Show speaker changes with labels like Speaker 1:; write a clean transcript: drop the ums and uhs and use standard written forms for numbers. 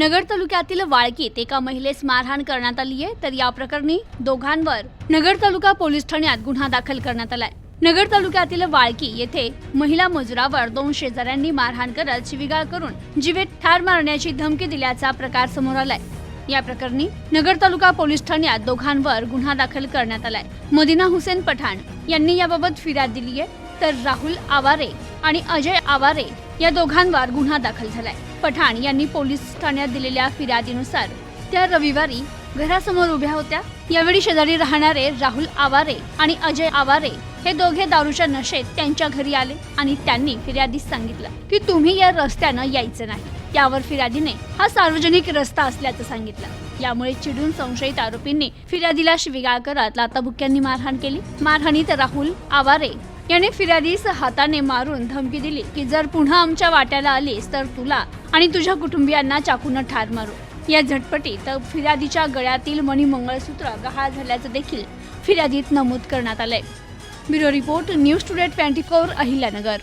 Speaker 1: नगर तालुक्यातील वाळकीत एका महिलेस मारहाण करण्यात आली आहे। तर या प्रकरणी दोघांवर नगर तालुका पोलीस ठाण्यात गुन्हा दाखल करण्यात आलाय। नगर तालुक्यातील वाळकी येथे महिला मजुरावर 2 शेजाऱ्यांनी मारहाण करत शिवीगाळ करून जीवेत ठार मारण्याची धमकी दिल्याचा प्रकार समोर आलाय। या प्रकरणी नगर तालुका पोलीस ठाण्यात दोघांवर गुन्हा दाखल करण्यात आलाय। मदिना हुसेन पठाण यांनी याबाबत फिर्याद दिली आहे। तर राहुल आवारे आणि अजय आवारे या दोघांवर गुन्हा दाखल झालाय। पठाण यांनी पोलीस ठाण्यात दिलेल्या फिर्यादीनुसार त्या रविवारी घरासमोर उभ्या होत्या। यावेळी शेजारी राहणारे राहुल आवारे आणि अजय आवारे हे दोघे दारूच्या नशेत त्यांच्या घरी आले आणि त्यांनी फिर्यादीस सांगितलं की तुम्ही या रस्त्यानं यायचं नाही। यावर फिर्यादीने हा सार्वजनिक रस्ता असल्याचं सांगितलं। यामुळे चिडून संशयित आरोपींनी फिर्यादीला शिवीगाळ करत लाथाबुक्क्यांनी मारहाण केली। मारहाणीत राहुल आवारे याने फिर्यादीस हाताने मारून धमकी दिली की जर पुन्हा आमच्या वाट्याला आलीस तर तुला आणि तुझ्या कुटुंबियांना चाकूने ठार मारू। या झटपटीत फिर्यादीच्या गळ्यातील मणी मंगळसूत्र गहाळ झाल्याचं देखील फिर्यादीत नमूद करण्यात आलंय। Bureau report, news today 24 Ahilyanagar.